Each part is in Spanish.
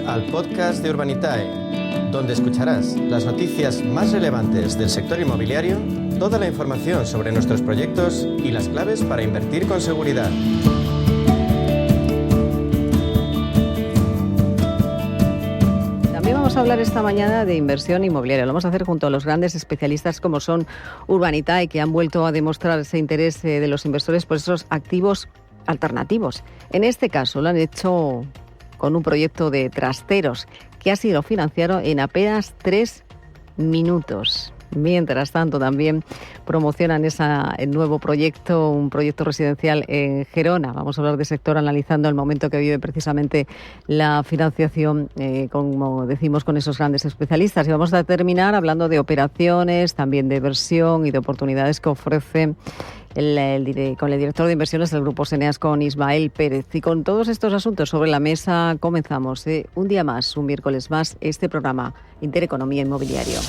al podcast de Urbanitae, donde escucharás las noticias más relevantes del sector inmobiliario, toda la información sobre nuestros proyectos y las claves para invertir con seguridad. También vamos a hablar esta mañana de inversión inmobiliaria. Lo vamos a hacer junto a los grandes especialistas como son Urbanitae, que han vuelto a demostrar ese interés de los inversores por esos activos alternativos. En este caso lo han hecho con un proyecto de trasteros que ha sido financiado en apenas 3 minutos. Mientras tanto, también promocionan el nuevo proyecto, un proyecto residencial en Gerona. Vamos a hablar de sector analizando el momento que vive precisamente la financiación, como decimos, con esos grandes especialistas. Y vamos a terminar hablando de operaciones, también de inversión y de oportunidades que ofrece con el director de inversiones del Grupo Seneas, con Ismael Pérez. Y con todos estos asuntos sobre la mesa comenzamos un día más, un miércoles más, este programa Intereconomía Inmobiliario.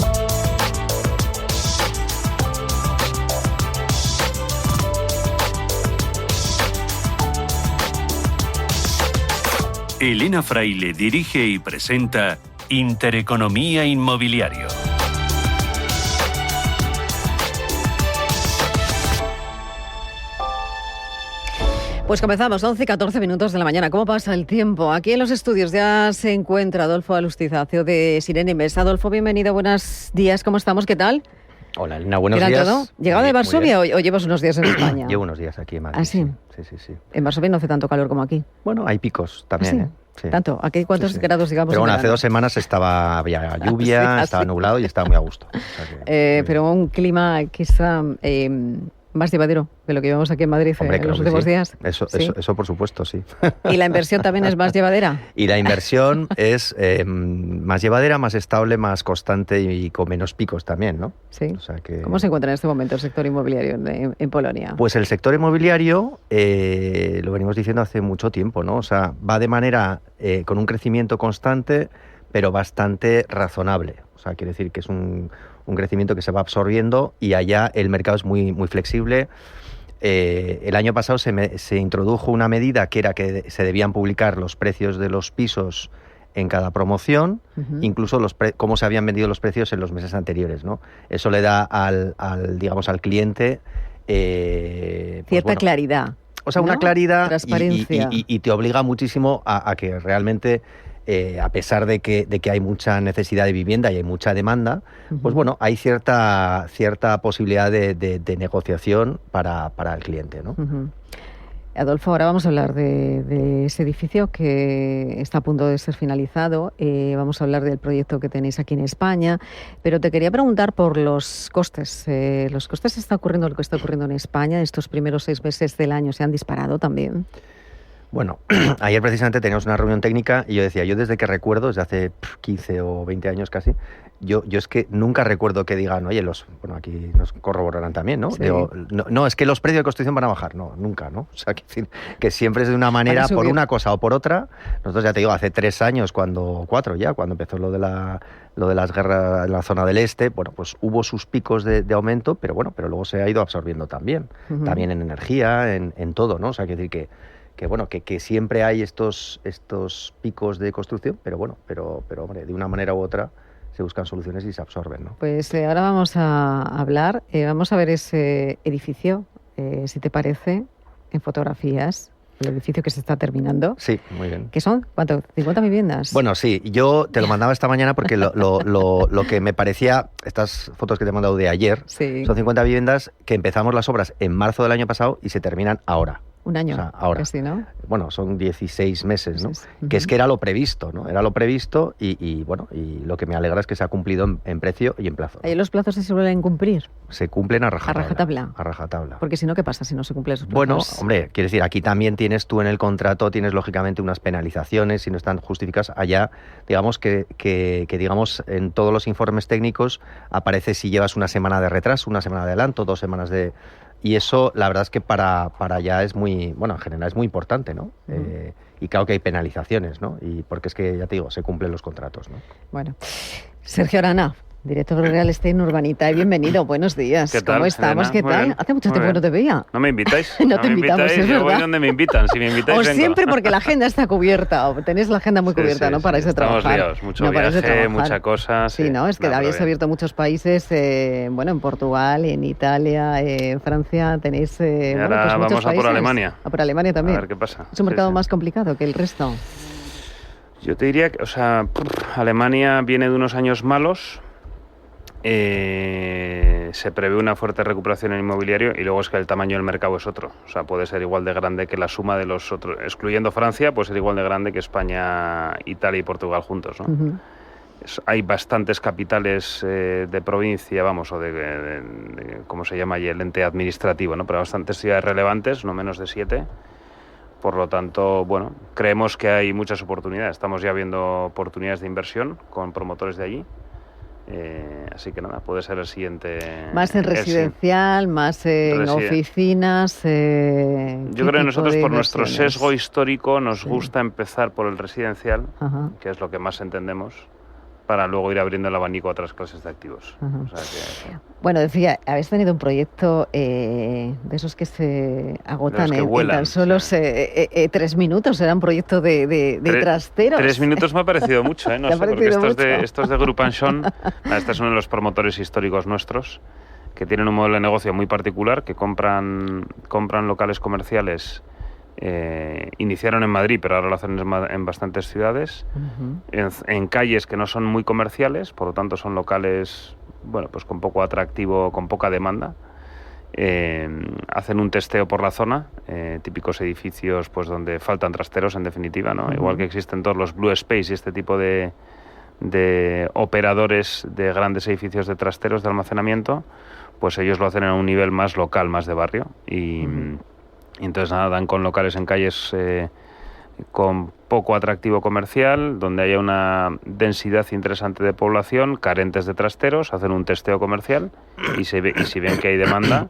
Elena Fraile dirige y presenta Intereconomía Inmobiliario. Pues comenzamos, 11:14 minutos de la mañana. ¿Cómo pasa el tiempo? Aquí en los estudios ya se encuentra Adolfo Alustiza, CEO de Sirene Invest. Adolfo, bienvenido, buenos días, ¿cómo estamos? ¿Qué tal? Hola, Elena, buenos días. ¿Todo? ¿Llegado de Varsovia o llevas unos días en España? Llevo unos días aquí en Madrid. ¿Ah, sí? Sí. En Varsovia no hace tanto calor como aquí. Bueno, hay picos también, ¿Ah, sí? Sí. ¿Tanto? ¿Aquí cuántos grados digamos? Pero bueno, hace 2 semanas había lluvia, estaba nublado y estaba muy a gusto. O sea pero un clima quizá más llevadero de lo que llevamos aquí en Madrid. Hombre, en los últimos días. Eso por supuesto, sí. ¿Y la inversión también es más llevadera? Y la inversión es más llevadera, más estable, más constante y con menos picos también, ¿no? Sí. O sea que... ¿Cómo se encuentra en este momento el sector inmobiliario en Polonia? Pues el sector inmobiliario, lo venimos diciendo hace mucho tiempo, ¿no? O sea, va de manera con un crecimiento constante, pero bastante razonable. O sea, quiere decir que es un crecimiento que se va absorbiendo y allá el mercado es muy, muy flexible. El año pasado se introdujo una medida que era que se debían publicar los precios de los pisos en cada promoción, incluso cómo se habían vendido los precios en los meses anteriores, ¿no? Eso le da al cliente cierta claridad. O sea, ¿no? una claridad transparencia. Y te obliga muchísimo a que realmente, a pesar de que hay mucha necesidad de vivienda y hay mucha demanda, pues bueno, hay cierta posibilidad de negociación para el cliente, ¿no? Adolfo, ahora vamos a hablar de ese edificio que está a punto de ser finalizado. Vamos a hablar del proyecto que tenéis aquí en España, pero te quería preguntar por los costes. Los costes lo que está ocurriendo en España. Estos primeros 6 meses del año se han disparado también. Bueno, ayer precisamente teníamos una reunión técnica y yo decía, yo desde que recuerdo, desde hace 15 o 20 años casi, yo es que nunca recuerdo que digan, oye, aquí nos corroborarán también, ¿no? Sí. Digo, no, es que los precios de construcción van a bajar, no, nunca, ¿no? O sea, que siempre es de una manera, por una cosa o por otra. Nosotros ya te digo, hace 3 años, 4 ya, cuando empezó lo de las guerras en la zona del este, bueno, pues hubo sus picos de aumento, pero luego se ha ido absorbiendo también, también en energía, en todo, ¿no? O sea, que decir que siempre hay estos picos de construcción, pero hombre, de una manera u otra se buscan soluciones y se absorben, ¿no? Pues ahora vamos a hablar, vamos a ver ese edificio, si te parece, en fotografías, el edificio que se está terminando. Sí, muy bien. ¿Qué son? ¿Cuánto? ¿50 viviendas? Bueno, sí, yo te lo mandaba esta mañana porque lo que me parecía, estas fotos que te he mandado de ayer, sí, son 50 viviendas que empezamos las obras en marzo del año pasado y se terminan ahora. Un año, o sea, ahora. Casi, ¿no? Bueno, son 16 meses, ¿no? Que es que era lo previsto, ¿no? Era lo previsto y lo que me alegra es que se ha cumplido en precio y en plazo, ¿no? ¿Ahí los plazos se suelen cumplir? Se cumplen a rajatabla. A rajatabla. Porque si no, ¿qué pasa si no se cumplen esos plazos? Bueno, hombre, quiere decir, aquí también tienes tú en el contrato, tienes lógicamente unas penalizaciones si no están justificadas. Allá, digamos que digamos en todos los informes técnicos aparece si llevas una semana de retraso, una semana de adelanto, 2 semanas de... Y eso, la verdad es que para allá es muy, bueno, en general es muy importante, ¿no? Y claro que hay penalizaciones, ¿no? Y porque es que, ya te digo, se cumplen los contratos, ¿no? Bueno, Sergio Arana, Director de Real Estate en Urbanitae, bienvenido, buenos días. ¿Qué tal, ¿Cómo estamos? Elena? ¿Qué Muy tal? bien. Hace mucho Muy tiempo que bien. no te veía. No me invitáis. No te invitamos, es yo voy verdad. donde me invitan. Si me invitáis, O vengo. siempre porque la agenda está cubierta, o tenéis la agenda muy Sí, cubierta, sí, no paráis de estamos trabajar. liados, mucho no paráis de viaje, trabajar. mucha cosa. Sí, ¿no? Es que pero habéis bien. abierto muchos países, bueno, en Portugal, en Italia, en Francia, tenéis, Y bueno, ahora pues muchos vamos a por países. Alemania. A por Alemania A también. ver qué pasa. Es un mercado Sí. más complicado que el resto. Yo te diría que, Alemania viene de unos años malos. Se prevé una fuerte recuperación en inmobiliario y luego es que el tamaño del mercado es otro. O sea, puede ser igual de grande que la suma de los otros, excluyendo Francia, puede ser igual de grande que España, Italia y Portugal juntos, ¿no? Ujú. Hay bastantes capitales de provincia, vamos, o de ¿cómo se llama allí? El ente administrativo, ¿no? Pero bastantes ciudades relevantes, no menos de 7. Por lo tanto, bueno, creemos que hay muchas oportunidades. Estamos ya viendo oportunidades de inversión con promotores de allí. Así que nada, puede ser el siguiente. Más en residencial, más en oficinas. Yo creo que nosotros, por nuestro inversiones? sesgo histórico, nos Sí. gusta empezar por el residencial, Ajá. que es lo que más entendemos, para luego ir abriendo el abanico a otras clases de activos. Ajá. O sea que, Bueno, decía, habéis tenido un proyecto de esos que se agotan que en vuelan, tan solo sí. 3 minutos. Era un proyecto de trasteros. 3 minutos me ha parecido mucho, ¿eh? No ¿Te ha sé, porque parecido estos de Grupanchon, este es uno de los promotores históricos nuestros, que tienen un modelo de negocio muy particular, que compran locales comerciales. Iniciaron en Madrid, pero ahora lo hacen en bastantes ciudades, Ujú. en calles que no son muy comerciales, por lo tanto son locales, bueno, pues con poco atractivo, con poca demanda. Hacen un testeo por la zona, típicos edificios pues donde faltan trasteros, en definitiva, ¿no? Ujú. Igual que existen todos los Blue Space y este tipo de operadores de grandes edificios de trasteros de almacenamiento, pues ellos lo hacen en un nivel más local, más de barrio. Y entonces nada, dan con locales en calles con poco atractivo comercial, donde haya una densidad interesante de población, carentes de trasteros, hacen un testeo comercial y si ven que hay demanda,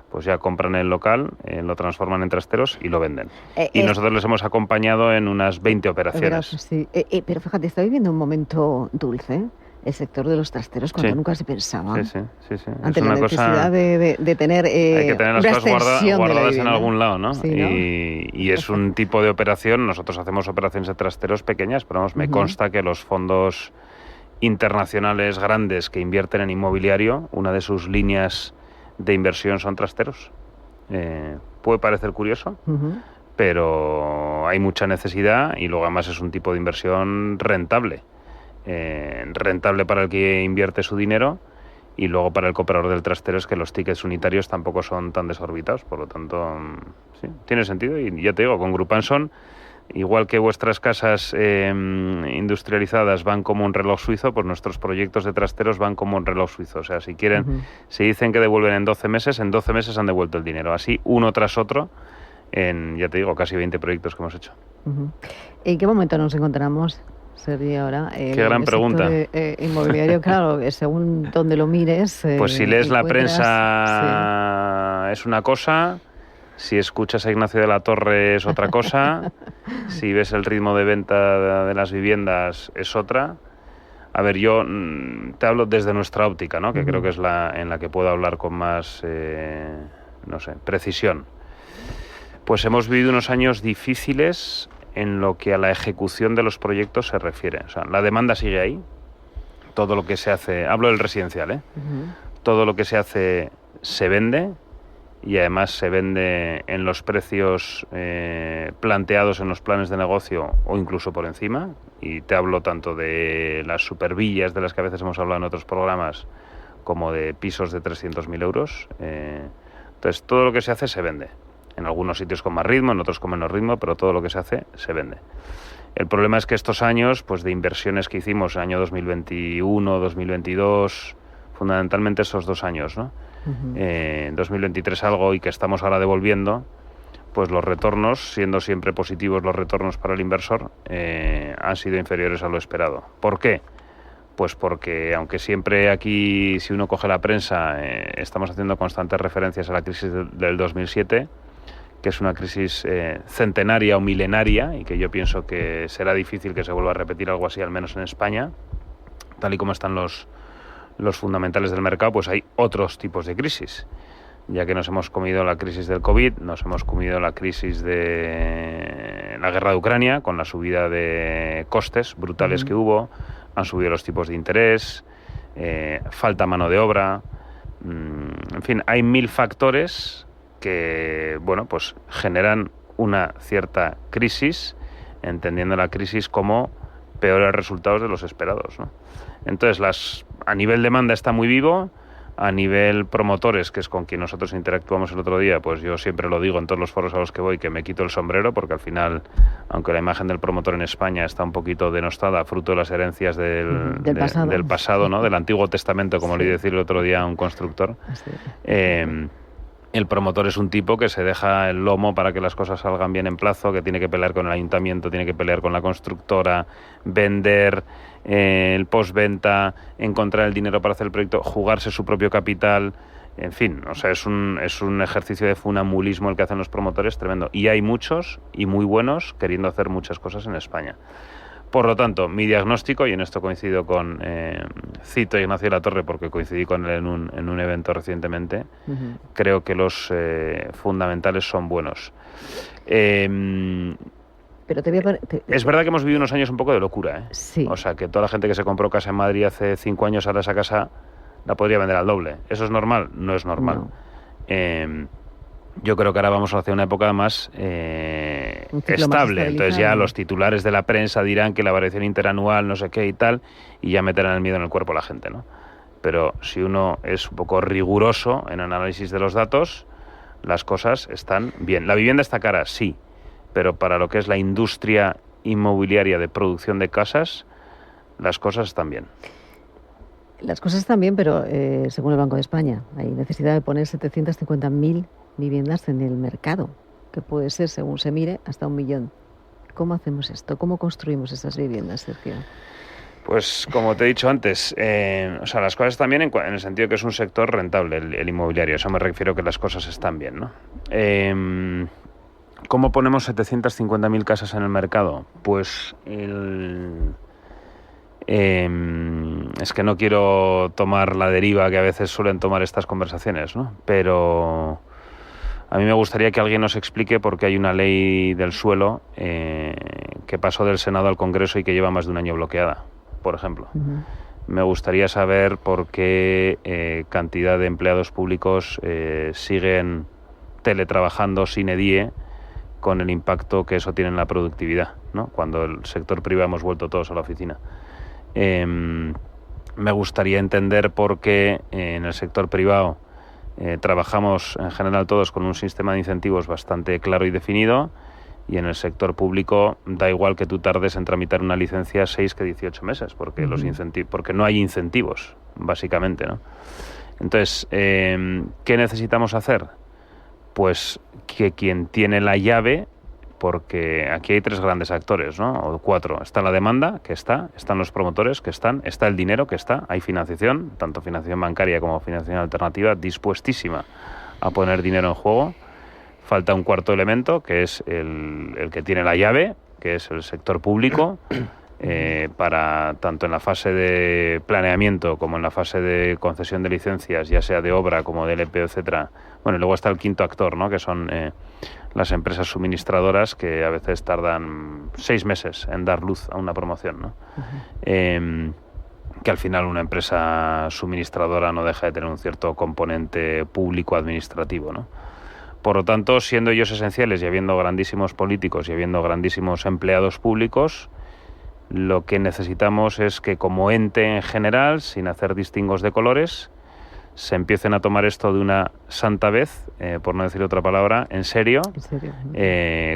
pues ya compran el local, lo transforman en trasteros y lo venden. Y nosotros les hemos acompañado en unas 20 operaciones. Sí. Pero fíjate, está viviendo un momento dulce el sector de los trasteros cuando Sí. nunca se pensaba. Sí. Ante Es la una necesidad cosa... de tener Hay que tener las una cosas extensión de la guardadas en vivienda. algún lado, ¿no? Sí, ¿no? Y es un tipo de operación, nosotros hacemos operaciones de trasteros pequeñas, pero vamos, me Ujú. consta que los fondos internacionales grandes que invierten en inmobiliario, una de sus líneas de inversión son trasteros. Puede parecer curioso, Ujú. pero hay mucha necesidad y luego además es un tipo de inversión rentable. Rentable para el que invierte su dinero y luego para el comprador del trastero es que los tickets unitarios tampoco son tan desorbitados, por lo tanto, sí, tiene sentido y ya te digo, con Grupanson, igual que vuestras casas industrializadas van como un reloj suizo, pues nuestros proyectos de trasteros van como un reloj suizo, o sea, si quieren, Ujú. si dicen que devuelven en 12 meses han devuelto el dinero, así uno tras otro, en, ya te digo, casi 20 proyectos que hemos hecho. Ujú. ¿En qué momento nos encontramos, Sergi, ahora? Qué gran pregunta. Inmobiliario, claro, según donde lo mires. Pues si lees la encuentras- prensa es una cosa, si escuchas a Ignacio de la Torre es otra cosa, si ves el ritmo de venta de las viviendas es otra. A ver, yo te hablo desde nuestra óptica, ¿no? Que creo que es la en la que puedo hablar con más, no sé, precisión. Pues hemos vivido unos años difíciles en lo que a la ejecución de los proyectos se refiere. O sea, la demanda sigue ahí. Todo lo que se hace, hablo del residencial, ¿eh? Ujú. Todo lo que se hace se vende y además se vende en los precios planteados en los planes de negocio o incluso por encima. Y te hablo tanto de las supervillas de las que a veces hemos hablado en otros programas como de pisos de 300.000 euros. Entonces, todo lo que se hace se vende. En algunos sitios con más ritmo, en otros con menos ritmo, pero todo lo que se hace se vende. El problema es que estos años, pues de inversiones que hicimos, el año 2021, 2022, fundamentalmente esos 2 años, ¿no? En 2023 algo y que estamos ahora devolviendo, pues los retornos, siendo siempre positivos los retornos para el inversor, han sido inferiores a lo esperado. ¿Por qué? Pues porque aunque siempre aquí, si uno coge la prensa, estamos haciendo constantes referencias a la crisis del 2007, que es una crisis centenaria o milenaria y que yo pienso que será difícil que se vuelva a repetir algo así, al menos en España, tal y como están los los fundamentales del mercado, pues hay otros tipos de crisis. Ya que nos hemos comido la crisis del COVID, nos hemos comido la crisis de la guerra de Ucrania, con la subida de costes brutales que hubo, han subido los tipos de interés, falta mano de obra, en fin, hay 1000 factores que, bueno, pues generan una cierta crisis, entendiendo la crisis como peores resultados de los esperados, ¿no? Entonces, a nivel demanda está muy vivo. A nivel promotores, que es con quien nosotros interactuamos el otro día, pues yo siempre lo digo en todos los foros a los que voy, que me quito el sombrero, porque al final, aunque la imagen del promotor en España está un poquito denostada, fruto de las herencias del pasado, ¿no? Del Antiguo Testamento, como le iba a decir el otro día a un constructor. El promotor es un tipo que se deja el lomo para que las cosas salgan bien en plazo, que tiene que pelear con el ayuntamiento, tiene que pelear con la constructora, vender, el postventa, encontrar el dinero para hacer el proyecto, jugarse su propio capital, en fin, o sea, es un ejercicio de funambulismo el que hacen los promotores tremendo. Y hay muchos y muy buenos queriendo hacer muchas cosas en España. Por lo tanto, mi diagnóstico, y en esto coincido con, cito a Ignacio de la Torre porque coincidí con él en un evento recientemente, creo que los fundamentales son buenos. Pero te voy a poner, es verdad que hemos vivido unos años un poco de locura, ¿eh? Sí. O sea, que toda la gente que se compró casa en Madrid hace 5 años, ahora esa casa la podría vender al doble. ¿Eso es normal? No es normal. No. Yo creo que ahora vamos hacia una época más estable. Entonces ya los titulares de la prensa dirán que la variación interanual no sé qué y tal, y ya meterán el miedo en el cuerpo a la gente, ¿no? Pero si uno es un poco riguroso en el análisis de los datos, las cosas están bien. La vivienda está cara, sí, pero para lo que es la industria inmobiliaria de producción de casas, las cosas están bien. Las cosas están bien, pero según el Banco de España, hay necesidad de poner 750.000 viviendas en el mercado, que puede ser, según se mire, hasta 1 millón. ¿Cómo hacemos esto? ¿Cómo construimos esas viviendas, Sergio? Pues como te he dicho antes, o sea, las cosas están bien en el sentido que es un sector rentable, el inmobiliario. Eso me refiero que las cosas están bien, ¿no? ¿Cómo ponemos 750.000 casas en el mercado? Pues es que no quiero tomar la deriva que a veces suelen tomar estas conversaciones, ¿no? Pero a mí me gustaría que alguien nos explique por qué hay una ley del suelo que pasó del Senado al Congreso y que lleva más de 1 año bloqueada, por ejemplo. Me gustaría saber por qué cantidad de empleados públicos siguen teletrabajando sine die, con el impacto que eso tiene en la productividad, ¿no? Cuando el sector privado hemos vuelto todos a la oficina. Me gustaría entender por qué en el sector privado trabajamos en general todos con un sistema de incentivos bastante claro y definido, y en el sector público da igual que tú tardes en tramitar una licencia 6 que 18 meses, porque porque no hay incentivos, básicamente, ¿no? Entonces, ¿qué necesitamos hacer? Pues que quien tiene la llave, porque aquí hay 3 grandes actores, ¿no? O 4. Está la demanda, que están los promotores, que está el dinero, que hay financiación, tanto financiación bancaria como financiación alternativa, dispuestísima a poner dinero en juego. Falta un 4.º elemento, que es el que tiene la llave, que es el sector público, para tanto en la fase de planeamiento como en la fase de concesión de licencias, ya sea de obra como de LPO, etcétera. Bueno, y luego está el 5.º actor, ¿no? Que son las empresas suministradoras, que a veces tardan 6 meses en dar luz a una promoción, ¿no? Que al final una empresa suministradora no deja de tener un cierto componente público administrativo, ¿no? Por lo tanto, siendo ellos esenciales y habiendo grandísimos políticos y habiendo grandísimos empleados públicos, lo que necesitamos es que como ente en general, sin hacer distingos de colores, se empiecen a tomar esto de una santa vez, por no decir otra palabra, en serio,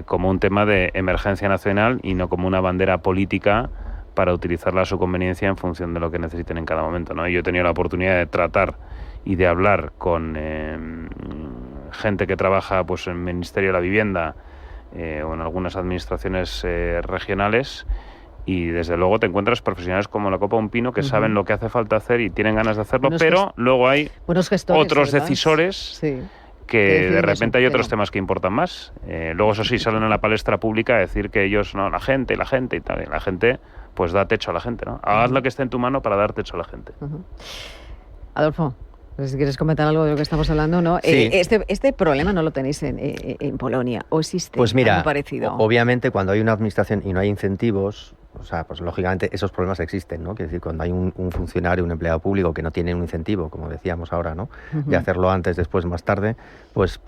como un tema de emergencia nacional y no como una bandera política para utilizarla a su conveniencia en función de lo que necesiten en cada momento, ¿no? Yo he tenido la oportunidad de tratar y de hablar con gente que trabaja pues en el Ministerio de la Vivienda o en algunas administraciones regionales, y desde luego te encuentras profesionales como la copa de un pino que saben lo que hace falta hacer y tienen ganas de hacerlo, pero luego hay otros decisores que de repente hay otros temas que importan más. Luego eso sí, salen a la palestra pública a decir que ellos, no, la gente y tal, y la gente pues da techo a la gente, ¿no? Haz lo que esté en tu mano para dar techo a la gente. Adolfo, no sé si quieres comentar algo de lo que estamos hablando, ¿no? Sí. Este problema no lo tenéis en Polonia, ¿o existe Pues mira, algo parecido? obviamente cuando hay una administración y no hay incentivos, o sea, pues lógicamente esos problemas existen, ¿no? Quiere decir, cuando hay un funcionario, un empleado público que no tiene un incentivo, como decíamos ahora, ¿no? De hacerlo antes, después, más tarde, pues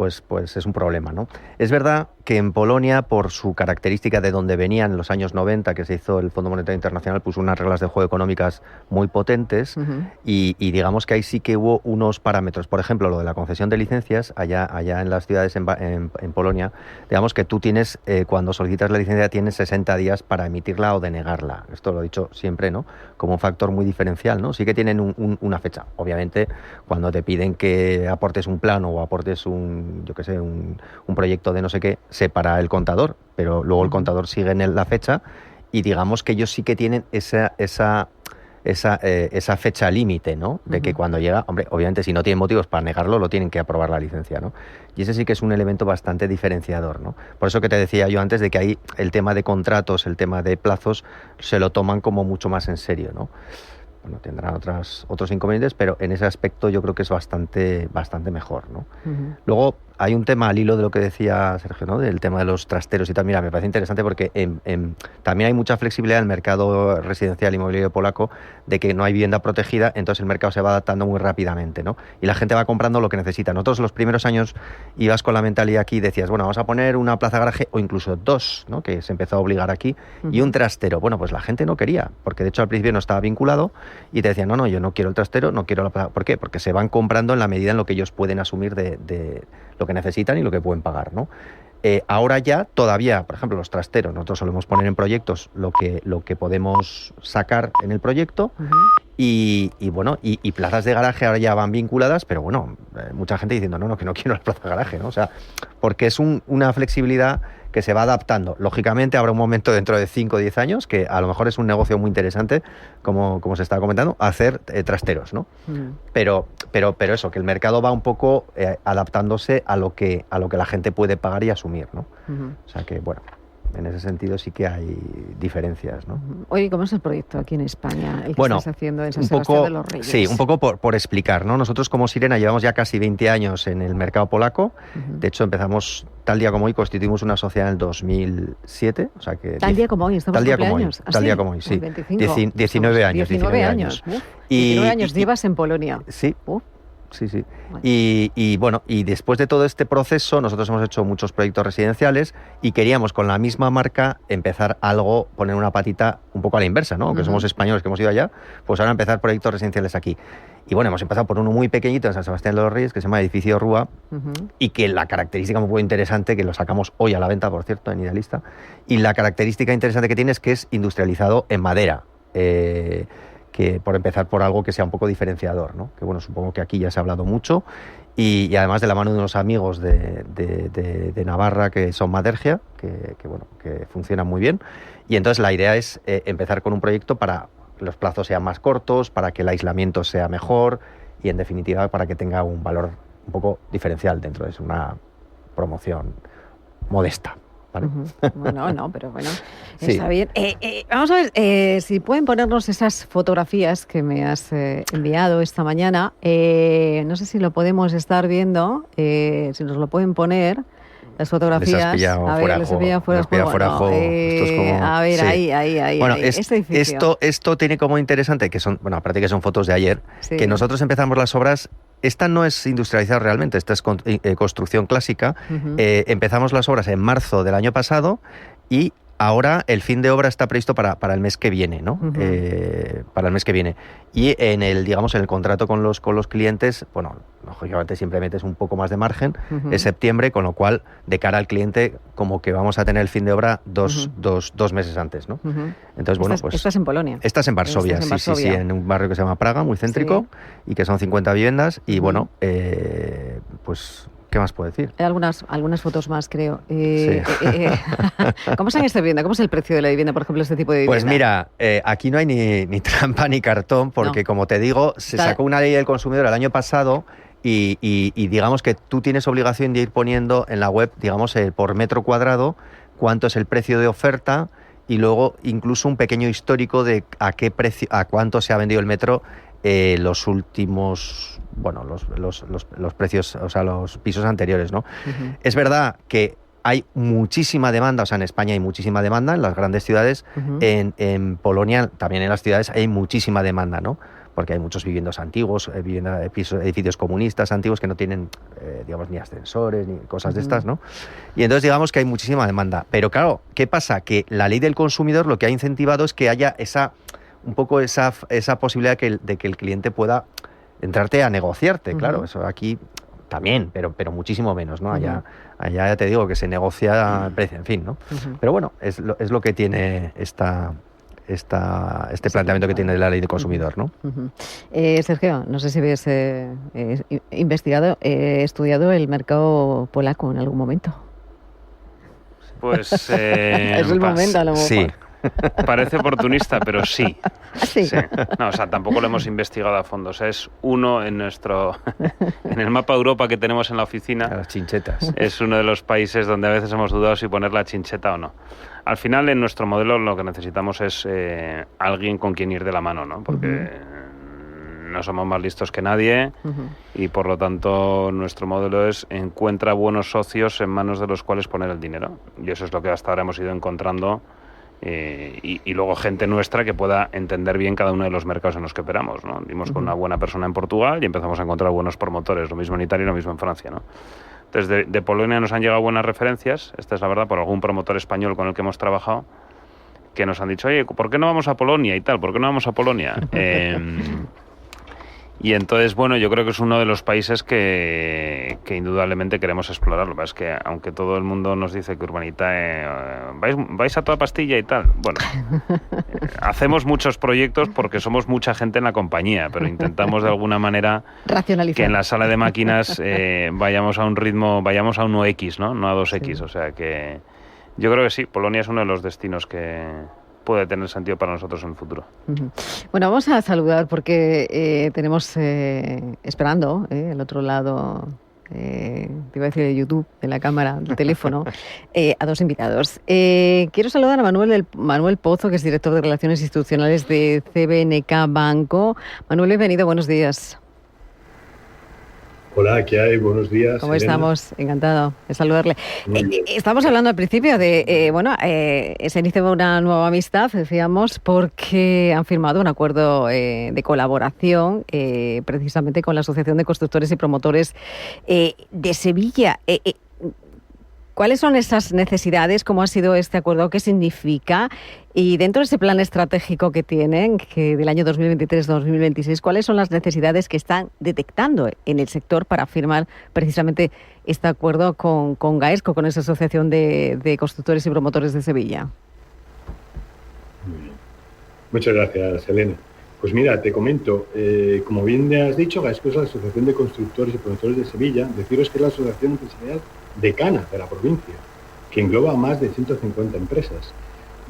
es un problema, ¿no? Es verdad que en Polonia, por su característica de donde venían en los años 90, que se hizo el Fondo Monetario Internacional, puso unas reglas de juego económicas muy potentes y digamos que ahí sí que hubo unos parámetros. Por ejemplo, lo de la concesión de licencias, allá en las ciudades en Polonia, digamos que tú tienes, cuando solicitas la licencia, tienes 60 días para emitirla o denegarla. Esto lo he dicho siempre, ¿no? Como un factor muy diferencial, ¿no? Sí que tienen una fecha. Obviamente, cuando te piden que aportes un plano o aportes un proyecto de no sé qué, se para el contador, pero luego el contador sigue en la fecha y digamos que ellos sí que tienen esa fecha límite, ¿no? De que cuando llega, hombre, obviamente si no tienen motivos para negarlo, lo tienen que aprobar la licencia, ¿no? Y ese sí que es un elemento bastante diferenciador, ¿no? Por eso que te decía yo antes de que ahí el tema de contratos, el tema de plazos, se lo toman como mucho más en serio, ¿no? Bueno, tendrán otros inconvenientes, pero en ese aspecto yo creo que es bastante mejor, ¿no? Luego hay un tema al hilo de lo que decía Sergio, ¿no? Del tema de los trasteros y tal. Mira, me parece interesante porque también hay mucha flexibilidad en el mercado residencial inmobiliario polaco de que no hay vivienda protegida, entonces el mercado se va adaptando muy rápidamente, ¿no? Y la gente va comprando lo que necesita. Nosotros los primeros años ibas con la mentalidad aquí y decías, bueno, vamos a poner una plaza garaje o incluso dos, ¿no? Que se empezó a obligar aquí, y un trastero. Bueno, pues la gente no quería, porque de hecho al principio no estaba vinculado y te decían, no, yo no quiero el trastero, no quiero la plaza. ¿Por qué? Porque se van comprando en la medida en lo que ellos pueden asumir de lo que necesitan y lo que pueden pagar, ¿no? Ahora ya todavía, por ejemplo, los trasteros, nosotros solemos poner en proyectos lo que podemos sacar en el proyecto y plazas de garaje ahora ya van vinculadas, pero bueno, mucha gente diciendo, no, que no quiero la plaza de garaje, ¿no? O sea, porque es una flexibilidad que se va adaptando. Lógicamente habrá un momento dentro de 5 o 10 años que a lo mejor es un negocio muy interesante, como se estaba comentando, hacer trasteros, ¿no? Pero eso, que el mercado va un poco adaptándose a lo que la gente puede pagar y asumir, ¿no? O sea que, bueno, en ese sentido sí que hay diferencias, ¿no? Oye, ¿cómo es el proyecto aquí en España? El que estás haciendo en San un Sebastián poco, de los Reyes. Sí, un poco por explicar, ¿no? Nosotros como Sirena llevamos ya casi 20 años en el mercado polaco. De hecho, empezamos tal día como hoy, constituimos una sociedad en el 2007. O sea que tal día como hoy, estamos tal día como hoy, años. tal día como hoy, sí. 19 años. 19 años. 19 años llevas en Polonia. Sí. Sí. Bueno. Y después de todo este proceso, nosotros hemos hecho muchos proyectos residenciales y queríamos con la misma marca empezar algo, poner una patita un poco a la inversa, ¿no? Aunque somos españoles que hemos ido allá, pues ahora empezar proyectos residenciales aquí. Y bueno, hemos empezado por uno muy pequeñito en San Sebastián de los Reyes, que se llama Edificio Rúa, y que la característica muy interesante, que lo sacamos hoy a la venta, por cierto, en Idealista, y la característica interesante que tiene es que es industrializado en madera. Que por empezar por algo que sea un poco diferenciador, ¿no? Que bueno, supongo que aquí ya se ha hablado mucho y además de la mano de unos amigos de Navarra que son Madergia, que funcionan muy bien, y entonces la idea es empezar con un proyecto para que los plazos sean más cortos, para que el aislamiento sea mejor y en definitiva para que tenga un valor un poco diferencial dentro de una promoción modesta. ¿Vale? Bueno, pero bueno, está bien. Vamos a ver si pueden ponernos esas fotografías que me has enviado esta mañana. No sé si lo podemos estar viendo, si nos lo pueden poner. Las fotografías. Les has pillado fuera de juego. Esto es como... A ver, sí. ahí. Bueno, esto tiene como interesante, que son, bueno, aparte que son fotos de ayer, que nosotros empezamos las obras. Esta no es industrializada realmente, esta es construcción clásica. Empezamos las obras en marzo del año pasado y ahora el fin de obra está previsto para el mes que viene, ¿no? Para el mes que viene. Y en el contrato con los clientes, bueno, lógicamente siempre metes un poco más de margen, es septiembre, con lo cual, de cara al cliente, como que vamos a tener el fin de obra dos meses antes, ¿no? Entonces, bueno, pues... Estás en Polonia. Estás en Varsovia, sí, en un barrio que se llama Praga, muy céntrico, y que son 50 viviendas, y bueno, pues... ¿Qué más puedo decir? Hay algunas fotos más, creo. ¿Cómo están esta vivienda? ¿Cómo es el precio de la vivienda, por ejemplo, este tipo de vivienda? Pues mira, aquí no hay ni trampa ni cartón, porque como te digo, se sacó una ley del consumidor el año pasado y digamos que tú tienes obligación de ir poniendo en la web, digamos, por metro cuadrado, cuánto es el precio de oferta y luego incluso un pequeño histórico de a qué precio, a cuánto se ha vendido el metro los últimos, bueno, los precios, o sea, los pisos anteriores, ¿no? Uh-huh. Es verdad que hay muchísima demanda, o sea, en España hay muchísima demanda, en las grandes ciudades, uh-huh. En Polonia, también en las ciudades, hay muchísima demanda, ¿no? Porque hay muchos viviendas antiguos, edificios comunistas antiguos que no tienen, digamos, ni ascensores, ni cosas de estas, ¿no? Y entonces digamos que hay muchísima demanda. Pero claro, ¿qué pasa? Que la ley del consumidor lo que ha incentivado es que haya un poco esa posibilidad de que el cliente pueda entrarte a negociarte, uh-huh. Claro, eso aquí también, pero muchísimo menos, ¿no? Allá ya te digo que se negocia el precio, en fin, ¿no? Uh-huh. Pero bueno, es lo que tiene este planteamiento que tiene la ley de consumidor, ¿no? Uh-huh. Sergio, no sé si habías estudiado el mercado polaco en algún momento. Pues es el momento, a lo mejor. Sí. Parece oportunista, pero sí. ¿Sí? Sí. No, o sea, tampoco lo hemos investigado a fondo. O sea, es uno en el mapa Europa que tenemos en la oficina. A las chinchetas. Es uno de los países donde a veces hemos dudado si poner la chincheta o no. Al final, en nuestro modelo lo que necesitamos es alguien con quien ir de la mano, ¿no? Porque uh-huh. no somos más listos que nadie uh-huh. y por lo tanto nuestro modelo es encuentra buenos socios en manos de los cuales poner el dinero. Y eso es lo que hasta ahora hemos ido encontrando. Y luego gente nuestra que pueda entender bien cada uno de los mercados en los que operamos, ¿no? Dimos con una buena persona en Portugal y empezamos a encontrar buenos promotores, lo mismo en Italia y lo mismo en Francia, ¿no? Entonces de Polonia nos han llegado buenas referencias, esta es la verdad, por algún promotor español con el que hemos trabajado, que nos han dicho, oye, ¿por qué no vamos a Polonia y tal? ¿Por qué no vamos a Polonia? Y entonces, bueno, yo creo que es uno de los países que indudablemente queremos explorar. Lo que pasa es que, aunque todo el mundo nos dice que Urbanitae vais a toda pastilla y tal, bueno, hacemos muchos proyectos porque somos mucha gente en la compañía, pero intentamos de alguna manera racionalizar. Que en la sala de máquinas vayamos a un ritmo, vayamos a 1X, ¿no? No a 2X, sí. O sea que yo creo que sí, Polonia es uno de los destinos que puede tener sentido para nosotros en el futuro. Uh-huh. Bueno, vamos a saludar porque tenemos esperando el otro lado, te iba a decir de YouTube, de la cámara, del teléfono, a dos invitados. Quiero saludar a Manuel Pozo, que es director de Relaciones Institucionales de CBNK Banco. Manuel, bienvenido, buenos días. Hola, ¿qué hay? Buenos días. ¿Cómo estamos? Encantado de saludarle. Estamos hablando al principio de, se inicia una nueva amistad, decíamos, porque han firmado un acuerdo de colaboración precisamente con la Asociación de Constructores y Promotores de Sevilla. ¿Cuáles son esas necesidades? ¿Cómo ha sido este acuerdo? ¿Qué significa? Y dentro de ese plan estratégico que tienen, que del año 2023-2026, ¿cuáles son las necesidades que están detectando en el sector para firmar precisamente este acuerdo con Gaesco, con esa Asociación de Constructores y Promotores de Sevilla? Muy bien. Muchas gracias, Elena. Pues mira, te comento, como bien me has dicho, Gaesco es la Asociación de Constructores y Promotores de Sevilla. Deciros que es la asociación empresarial decana de la provincia, que engloba a más de 150 empresas.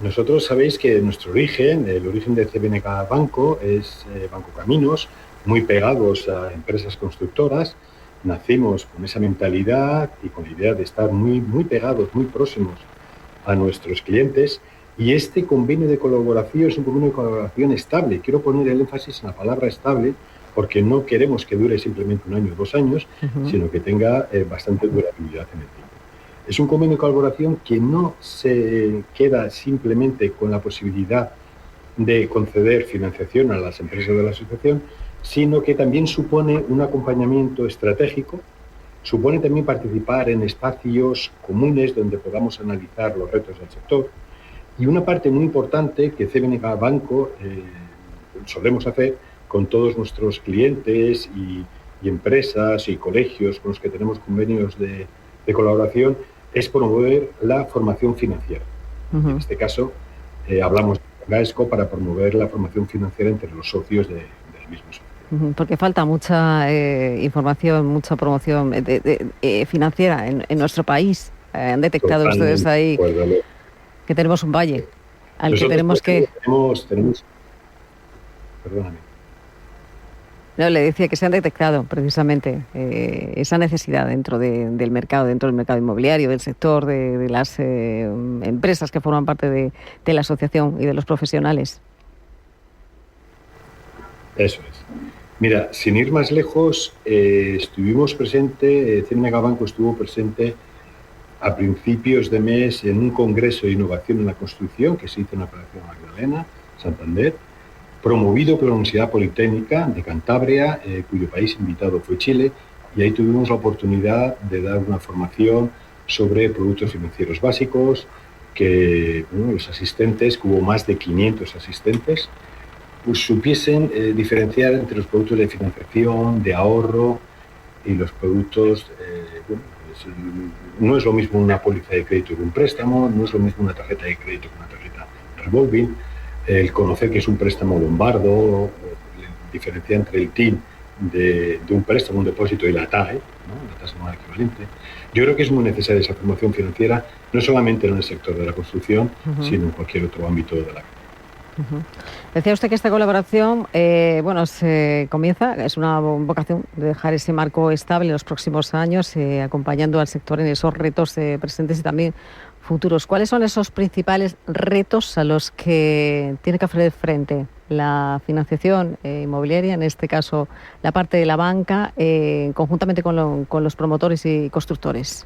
Nosotros sabéis que nuestro origen, el origen de CBNK Banco, es Banco Caminos, muy pegados a empresas constructoras. Nacimos con esa mentalidad y con la idea de estar muy pegados, muy próximos a nuestros clientes. Y este convenio de colaboración es un convenio de colaboración estable. Quiero poner el énfasis en la palabra estable, porque no queremos que dure simplemente 1 año o 2 años, uh-huh. sino que tenga bastante durabilidad en el tiempo. Es un convenio de colaboración que no se queda simplemente con la posibilidad de conceder financiación a las empresas de la asociación, sino que también supone un acompañamiento estratégico, supone también participar en espacios comunes donde podamos analizar los retos del sector. Y una parte muy importante que CBNK Banco solemos hacer con todos nuestros clientes y empresas y colegios con los que tenemos convenios de colaboración es promover la formación financiera. Uh-huh. En este caso, hablamos de Gaesco para promover la formación financiera entre los socios del mismo socio. Uh-huh. Porque falta mucha información, mucha promoción financiera en nuestro país. Han detectado ustedes ahí que tenemos un valle al nosotros que tenemos que... Perdóname. No, le decía que se han detectado precisamente esa necesidad dentro del mercado inmobiliario, del sector, de las empresas que forman parte de la asociación y de los profesionales. Eso es. Mira, sin ir más lejos, estuvimos presente, CNMG Banco estuvo presente a principios de mes en un congreso de innovación en la construcción que se hizo en la Operación Magdalena, Santander, promovido por la Universidad Politécnica de Cantabria, cuyo país invitado fue Chile, y ahí tuvimos la oportunidad de dar una formación sobre productos financieros básicos, que los asistentes, que hubo más de 500 asistentes, pues supiesen diferenciar entre los productos de financiación, de ahorro y los productos, no es lo mismo una póliza de crédito que un préstamo, no es lo mismo una tarjeta de crédito que una tarjeta revolving, el conocer que es un préstamo lombardo, diferenciar entre el TIN de un préstamo, un depósito y la TAE, ¿no? La tasa anual equivalente. Yo creo que es muy necesaria esa formación financiera, no solamente en el sector de la construcción, sino en cualquier otro ámbito de la vida. Decía usted que esta colaboración, se comienza, es una vocación de dejar ese marco estable en los próximos años, acompañando al sector en esos retos presentes y también futuros. ¿Cuáles son esos principales retos a los que tiene que hacer frente la financiación inmobiliaria, en este caso la parte de la banca, conjuntamente con los promotores y constructores?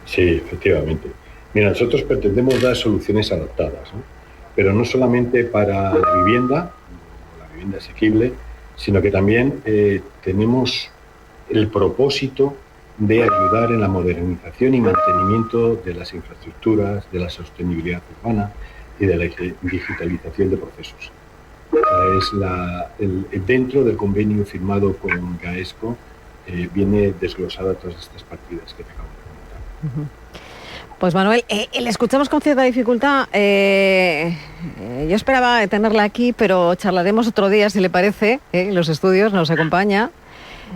Sí, efectivamente. Mira, nosotros pretendemos dar soluciones adaptadas, ¿no? Pero no solamente para la vivienda asequible, sino que también tenemos el propósito de ayudar en la modernización y mantenimiento de las infraestructuras, de la sostenibilidad urbana y de la digitalización de procesos. Dentro del convenio firmado con Gaesco viene desglosada todas estas partidas que te acabo de comentar. Pues Manuel, le escuchamos con cierta dificultad. Yo esperaba tenerla aquí, pero charlaremos otro día, si le parece. Los estudios nos acompaña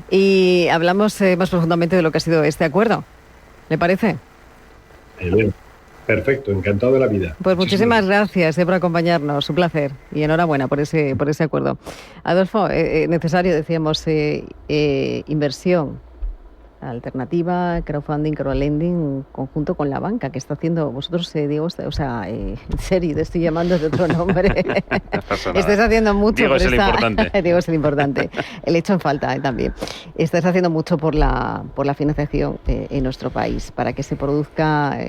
y hablamos más profundamente de lo que ha sido este acuerdo. ¿Le parece? Perfecto, encantado de la vida. Pues muchísimas gracias por acompañarnos, un placer y enhorabuena por ese acuerdo. Adolfo, necesario, decíamos, inversión alternativa, crowdfunding, crowdlending, conjunto con la banca, que está haciendo vosotros, Diego, Seri, te estoy llamando de otro nombre. No estáis haciendo mucho. Diego es el importante. Diego es el importante. El hecho en falta también. Estáis haciendo mucho por la financiación en nuestro país, para que se produzca,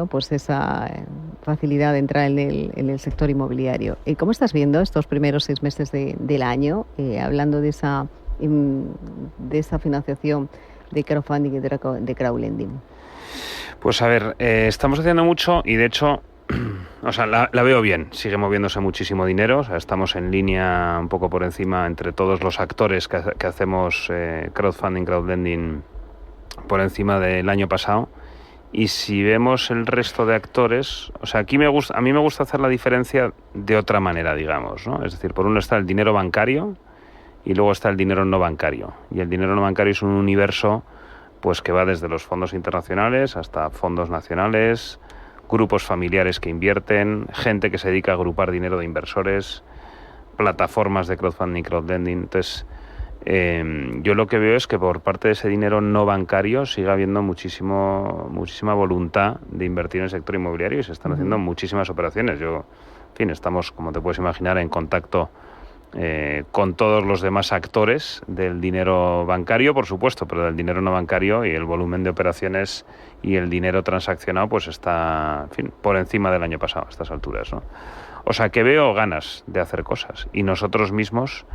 pues esa facilidad de entrar en el sector inmobiliario. ¿Cómo estás viendo estos primeros 6 meses del año, hablando de esa financiación de crowdfunding y de crowdlending? Pues a ver, estamos haciendo mucho y de hecho, la veo bien, sigue moviéndose muchísimo dinero, estamos en línea un poco por encima entre todos los actores que hacemos crowdfunding, crowdlending por encima del año pasado. Y si vemos el resto de actores, a mí me gusta hacer la diferencia de otra manera, digamos, ¿no? Es decir, por un lado está el dinero bancario y luego está el dinero no bancario. Y el dinero no bancario es un universo pues que va desde los fondos internacionales hasta fondos nacionales, grupos familiares que invierten, gente que se dedica a agrupar dinero de inversores, plataformas de crowdfunding y crowdlending. Entonces, yo lo que veo es que por parte de ese dinero no bancario sigue habiendo muchísima voluntad de invertir en el sector inmobiliario y se están haciendo muchísimas operaciones. Estamos, como te puedes imaginar, en contacto con todos los demás actores del dinero bancario, por supuesto, pero del dinero no bancario, y el volumen de operaciones y el dinero transaccionado pues está, por encima del año pasado a estas alturas, ¿no? O sea que veo ganas de hacer cosas y nosotros mismos,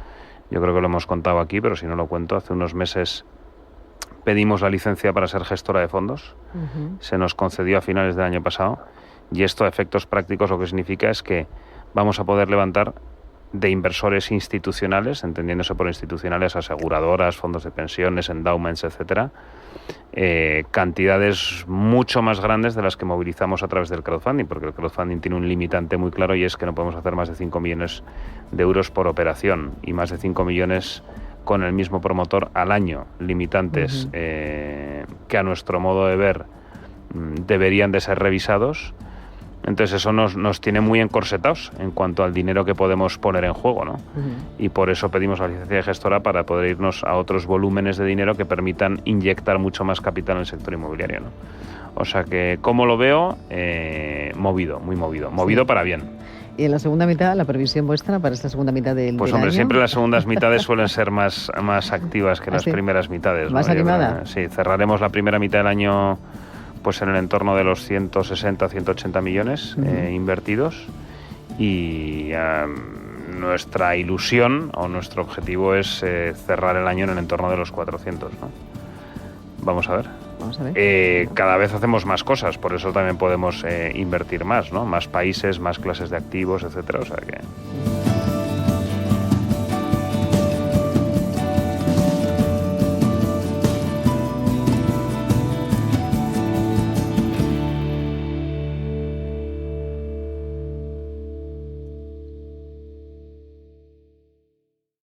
yo creo que lo hemos contado aquí, pero si no lo cuento, hace unos meses pedimos la licencia para ser gestora de fondos, se nos concedió a finales del año pasado y esto a efectos prácticos lo que significa es que vamos a poder levantar de inversores institucionales, entendiéndose por institucionales aseguradoras, fondos de pensiones, endowments, etcétera, cantidades mucho más grandes de las que movilizamos a través del crowdfunding, porque el crowdfunding tiene un limitante muy claro y es que no podemos hacer más de 5 millones de euros por operación y más de 5 millones con el mismo promotor al año, limitantes que a nuestro modo de ver deberían de ser revisados. Entonces eso nos tiene muy encorsetados en cuanto al dinero que podemos poner en juego, ¿no? Y por eso pedimos la licencia de gestora para poder irnos a otros volúmenes de dinero que permitan inyectar mucho más capital en el sector inmobiliario, ¿no? O sea que, ¿cómo lo veo? Movido, muy movido. Movido para bien. Y en la segunda mitad, la previsión vuestra para esta segunda mitad del Pues del hombre, año. siempre las segundas mitades suelen ser más activas que las ¿Ah, sí? primeras mitades, ¿no? ¿Más animada? Sí, cerraremos la primera mitad del año pues en el entorno de los 160, 180 millones invertidos, y nuestra ilusión o nuestro objetivo es cerrar el año en el entorno de los 400, ¿no? Vamos a ver. Vamos a ver. Cada vez hacemos más cosas, por eso también podemos invertir más, ¿no? Más países, más clases de activos, etcétera. O sea que